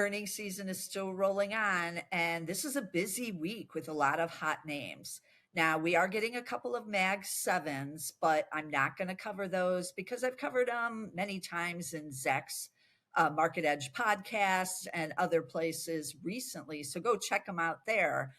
Earnings season is still rolling on, and this is a busy week with a lot of hot names. Now, we are getting a couple of Mag 7s, but I'm not going to cover those because I've covered them many times in Zach's Market Edge podcast and other places recently. So go check them out there,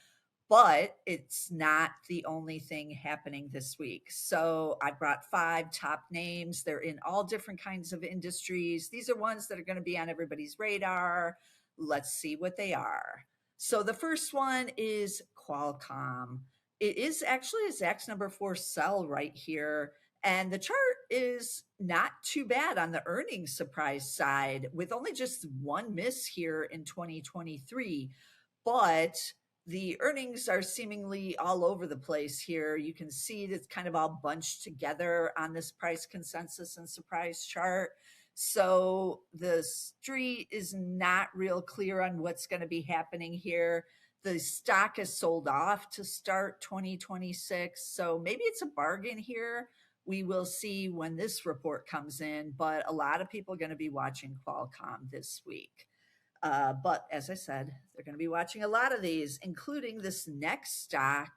but it's not the only thing happening this week. So I brought five top names. They're in all different kinds of industries. These are ones that are going to be on everybody's radar. Let's see what they are. So the first one is Qualcomm. It is actually a Zach's number 4 sell right here. And the chart is not too bad on the earnings surprise side with only just one miss here in 2023. But the earnings are seemingly all over the place here. You can see it's kind of all bunched together on this price consensus and surprise chart. So the street is not real clear on what's going to be happening here. The stock is sold off to start 2026. So maybe it's a bargain here. We will see when this report comes in, but a lot of people are going to be watching Qualcomm this week. But as I said, they're going to be watching a lot of these, including this next stock,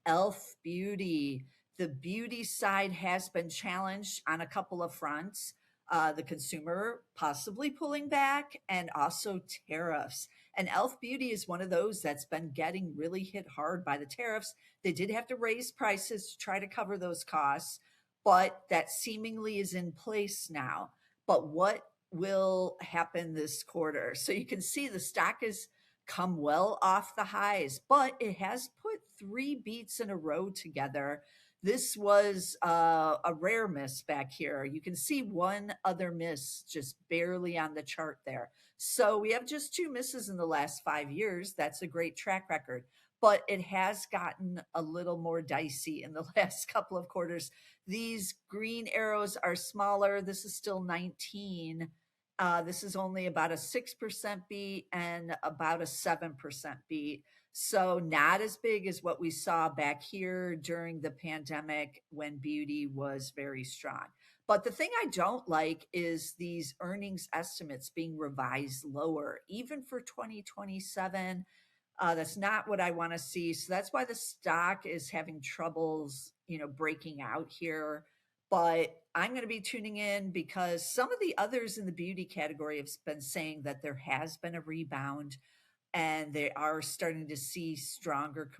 E.L.F. Beauty. The beauty side has been challenged on a couple of fronts. The consumer possibly pulling back and also tariffs. And E.L.F. Beauty is one of those that's been getting really hit hard by the tariffs. They did have to raise prices to try to cover those costs, but that seemingly is in place now. But what will happen this quarter? So you can see the stock has come well off the highs, but it has put three beats in a row together. This was a rare miss back here. You can see one other miss just barely on the chart there. So we have just two misses in the last 5 years. That's a great track record, but it has gotten a little more dicey in the last couple of quarters. These green arrows are smaller. This is still 19. This is only about a 6% beat and about a 7% beat. So not as big as what we saw back here during the pandemic when beauty was very strong. But the thing I don't like is these earnings estimates being revised lower, even for 2027. That's not what I want to see. So that's why the stock is having troubles, breaking out here. But I'm going to be tuning in because some of the others in the beauty category have been saying that there has been a rebound and they are starting to see stronger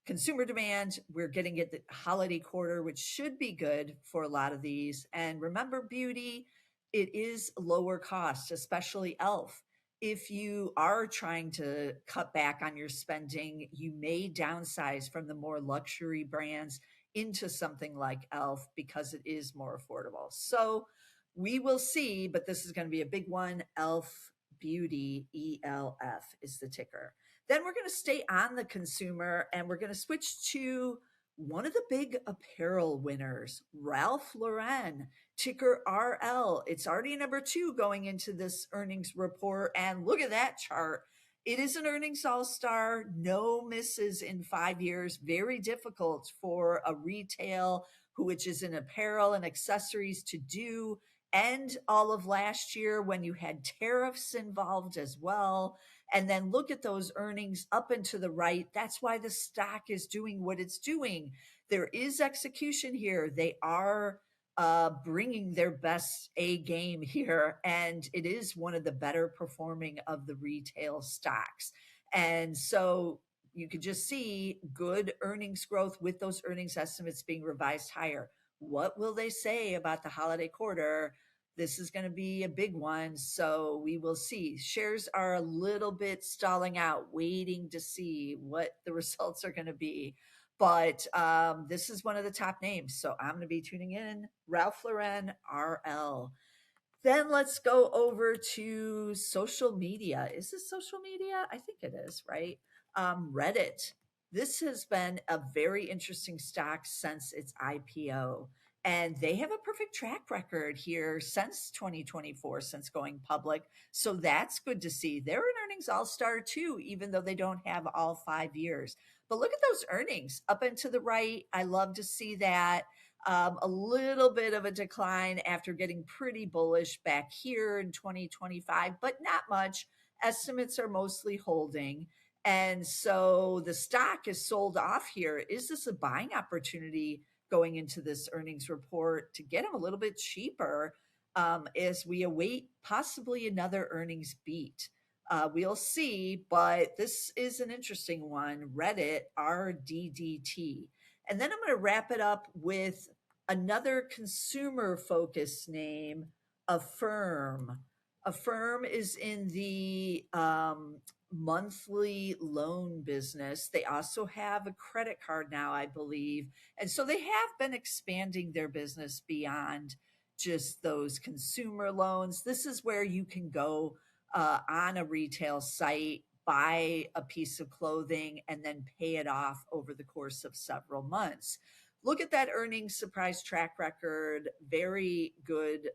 consumer demand. We're getting at the holiday quarter, which should be good for a lot of these. And remember, beauty, it is lower cost, especially E.L.F. If you are trying to cut back on your spending, you may downsize from the more luxury brands into something like E.L.F. because it is more affordable. So we will see, but this is going to be a big one. E.L.F. Beauty, E.L.F. is the ticker. Then we're going to stay on the consumer and we're going to switch to one of the big apparel winners, Ralph Lauren, ticker RL. It's already number 2 going into this earnings report. And look at that chart. It is an earnings all-star, no misses in 5 years. Very difficult for a retail which is in apparel and accessories to do. And all of last year when you had tariffs involved as well. And then look at those earnings up and to the right. That's why the stock is doing what it's doing. There is execution here. They are bringing their best A game here. And it is one of the better performing of the retail stocks. And so you could just see good earnings growth with those earnings estimates being revised higher. What will they say about the holiday quarter? This is going to be a big one. So we will see. Shares are a little bit stalling out, waiting to see what the results are going to be. But this is one of the top names. So I'm going to be tuning in. Ralph Lauren, RL. Then let's go over to social media. Is this social media? I think it is, right? Reddit. This has been a very interesting stock since its IPO. And they have a perfect track record here since 2024, since going public. So that's good to see. They're an earnings all-star too, even though they don't have all 5 years. But look at those earnings up and to the right. I love to see that. A little bit of a decline after getting pretty bullish back here in 2025, but not much. Estimates are mostly holding. And so the stock is sold off here. Is this a buying opportunity going into this earnings report to get them a little bit cheaper as we await possibly another earnings beat? We'll see, but this is an interesting one. Reddit RDDT. And then I'm going to wrap it up with another consumer focused name, Affirm. Affirm is in the monthly loan business. They also have a credit card now, I believe. And so they have been expanding their business beyond just those consumer loans. This is where you can go on a retail site, buy a piece of clothing, and then pay it off over the course of several months. Look at that earnings surprise track record. Very good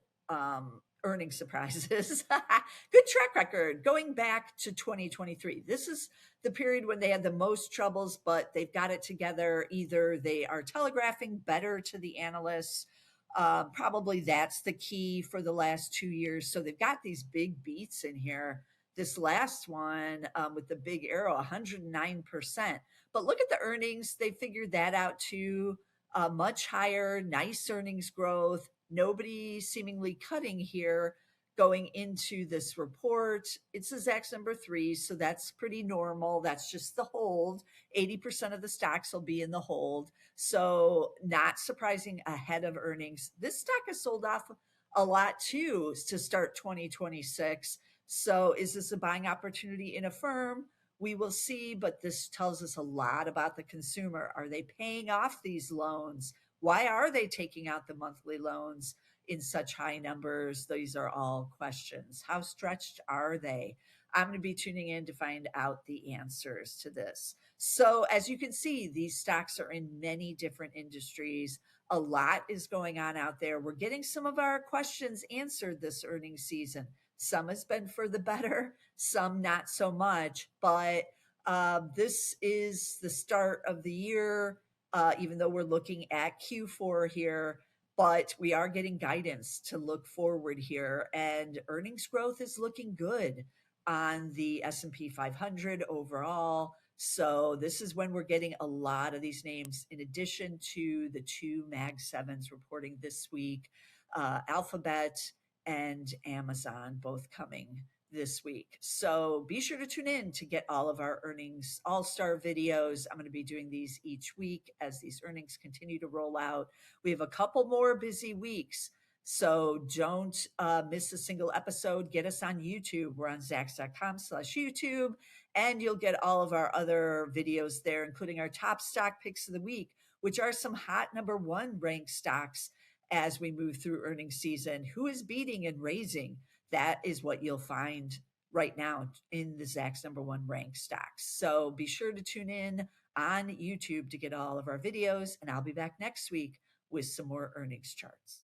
earnings surprises. Good track record going back to 2023. This is the period when they had the most troubles, but they've got it together. Either they are telegraphing better to the analysts. Probably that's the key for the last 2 years. So they've got these big beats in here. This last one with the big arrow, 109%. But look at the earnings. They figured that out too. Much higher, nice earnings growth. Nobody seemingly cutting here going into this report. It's a Zacks number 3, so that's pretty normal. That's just the hold. 80% of the stocks will be in the hold. So, not surprising ahead of earnings. This stock has sold off a lot too to start 2026. So, is this a buying opportunity in Affirm? We will see, but this tells us a lot about the consumer. Are they paying off these loans? Why are they taking out the monthly loans in such high numbers? These are all questions. How stretched are they? I'm going to be tuning in to find out the answers to this. So, as you can see, these stocks are in many different industries. A lot is going on out there. We're getting some of our questions answered this earnings season. Some has been for the better, some not so much. But this is the start of the year, even though we're looking at Q4 here. But we are getting guidance to look forward here, and earnings growth is looking good on the S&P 500 overall. So this is when we're getting a lot of these names, in addition to the two Mag 7s reporting this week, Alphabet and Amazon both coming this week. So be sure to tune in to get all of our earnings all-star videos. I'm going to be doing these each week as these earnings continue to roll out. We have a couple more busy weeks, so don't miss a single episode. Get us on YouTube. We're on Zacks.com/YouTube, and you'll get all of our other videos there, including our top stock picks of the week, which are some hot number 1 ranked stocks as we move through earnings season. Who is beating and raising? That is what you'll find right now in the Zacks number 1 ranked stocks. So be sure to tune in on YouTube to get all of our videos, and I'll be back next week with some more earnings charts.